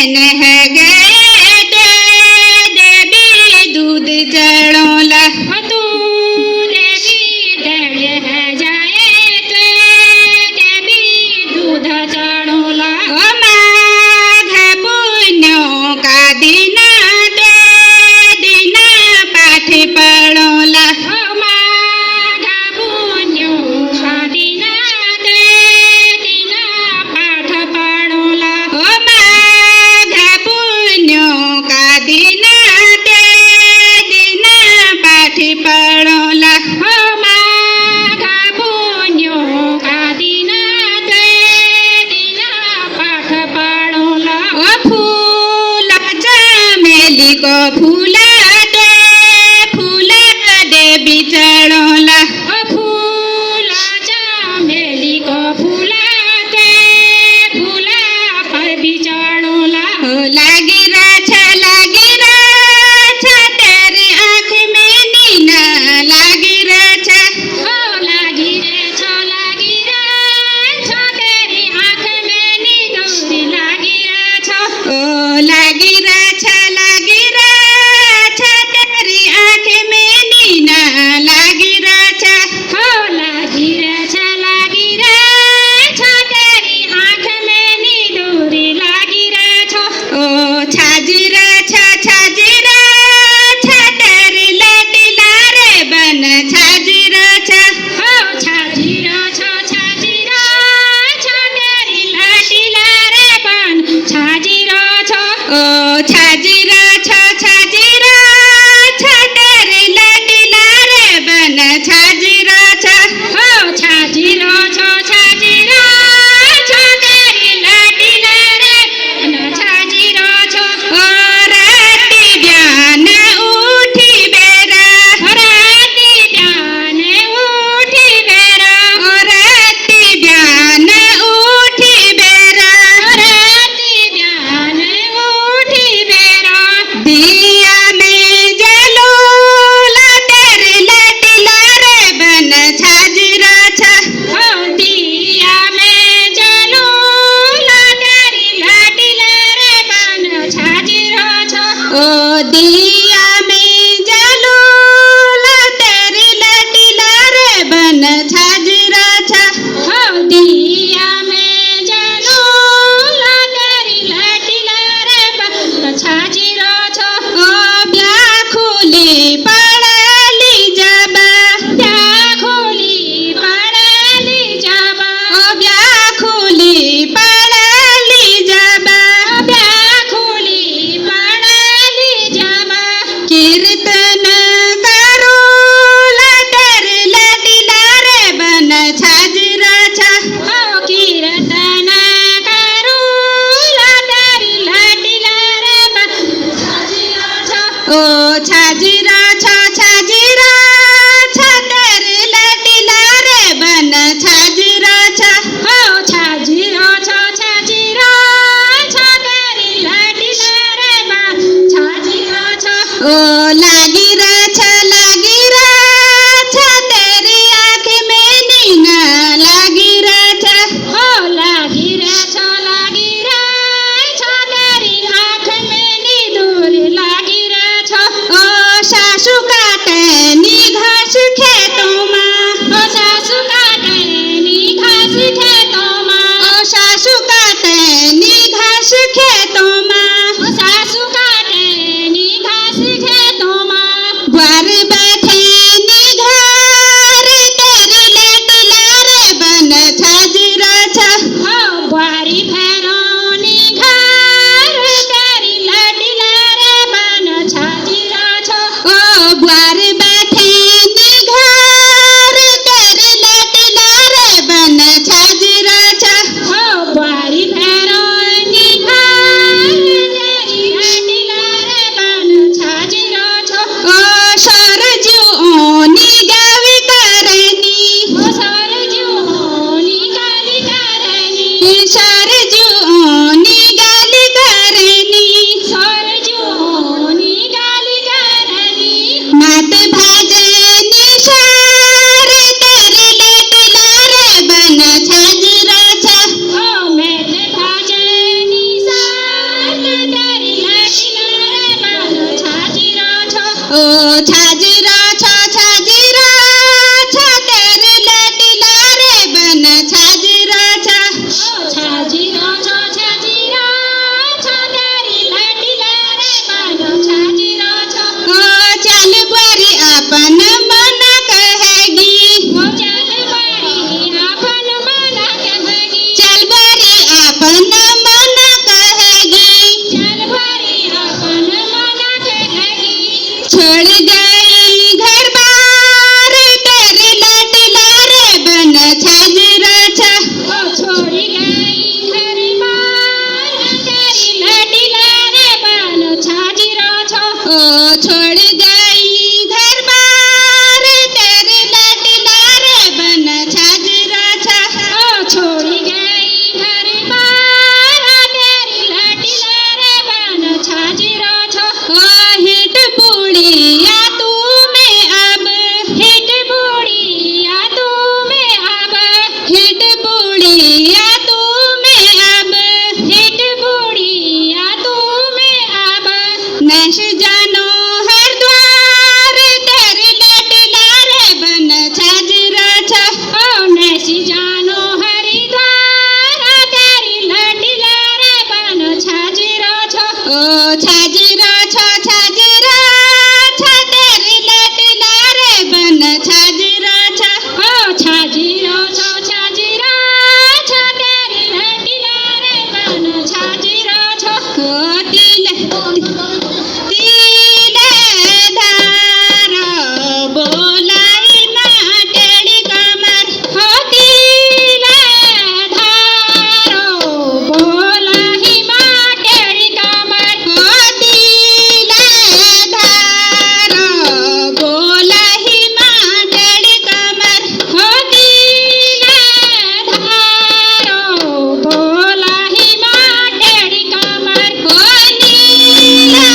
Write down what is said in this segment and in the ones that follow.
बहन है गे देवी दूध चढ़ोला तू देवी दड़े है जाए ते देवी दूध चढ़ोला ओ माघ पुण्यों का दिन पाठ पढ़ोला माघ पुण्यों का दिन पाठ पढ़ोला ओ माघ पुण्यों का दिन पाठ पढ़ोला माघ पुण्यों का दिन पाठ पढ़ोला ओ फूल चमेली को फूला देवी चढ़ोला फूला चमेली को फूला पर भी चढ़ोला लागी राछा तेरी आँख में नीना लागी राछा लागी रे छो तेरी आँख में नींदूरी लागी रे छो ओ लागी राछा तेरी आँख में नीना लागी राछा लागी रे छो तेरी आँख में नींदूरी लागी रे छो ओ छाजी राछा तेरी लटिला रे बन छाजी राछा छाजी रो छो तेरी लाडीला रे बन छाजी रो छो ओ छाजी राछा तेरी लटिला रे बन छाजी राछा छाजी रो छो तेरी लाडीला रे बन छाजी रो छो ओ राती ब्यान उठी बेरा राती ध्यान उठी बेरा ओ राती ब्यान उठी बेरा राती ध्यान उठी बेरा दिया में जलोला तेरी लटिला रे बन छाजी राछा दिया में जलूला तेरी लाडीला रे बन छाजी रो छो ओ दिया में जलोला तेरी लटिला रे बन छाजी राछा दिया में जलूला तेरी लाडीला रे बन छाजी रो छो ओ व्याकुली पड़ली जबा खोली पड़ली जाबा ओ व्याकुली पड़ली जबा खोली पड़ली जाबा कीर्तन करोला तेरी लटिला रे बन छाजी राछा कीर्तन करूला तेरी लाडीला रे बन छाजी रो छो ओ छाजी राछा तेरी लटिला रे बन छाजी राछा छाजी रो छो तेरी लाडीला रे बन छाजी रो छो ओ लागी राछा तेरी आँख में नीना लागी राछा लागी रे छो तेरी आँख में नींदूरी लागी रे छो ओ सासू काटनी घास खेतों में सासू काटनी घास खेतों में ओ सासू काटनी घास खेतों में सासू काटनी घास खेतों में ग्वार बैठे नी घर तेरी लटिला रे बन छाजी राछा बुआरी भैरोनी घर तेरी लाडीला रे बन छाजी रो छो ओ ग्वार बैठे नी घर तेरी लटिला रे बन छाजी राछा बुआरी भैरोनी घर तेरी लाडीला रे बन छाजी रो छो ओ सरजूनी गावी करनी सरजूनी गाली करनी सरजूनी ओ छाजरा छा तेरे लटिला रे बन छाजरा छा छाजीरो छो तेरी लटिला रे बनो छाजीरो छो ओ चल बरी अपन मन कहेगी चल बड़ी अपन मन कहेगी चल बरी अपन मन कहेगी चल बड़ी अपन मन कहेगी छोड़ गई घर बार तेरे लटिला रे बन छाजरा छा ओ छोड़ी गई घर बार तेरी लटिला रे बनो छाजीरो छो ओ छोड़ गई घर बार तेरे लटिला रे बन छाजरा छा ओ छोड़ी गई घर बार तेरी लटिला रे बनो छाजीरो छो ओ हिट बुढ़िया तू में अब हिट बुढ़िया तू में अब हिट बुढ़िया तू में अब हिट बुढ़िया तू में अब नश जानो हर द्वार तेरे लटिला रे बन छाजरा छा ओ नैसी जानो हरिद्वार तेरी लटिला रे बनो छाजीरो छो ओ छाजरा छा तेरे लटिला रे बन छाजरा छा ओ छाजीरो छो तेरी लटिला रे बनो छाजीरो छो ओ तिल धारा बोलाई माटेड़ी कमर हो तिले धारो बोला ही माटेड़ी कमर ओ तिल धारा बोलाई माटेड़ी कमर हो तिले धारो बोला ही माटेड़ी कमर ओ नीला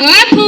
ઓ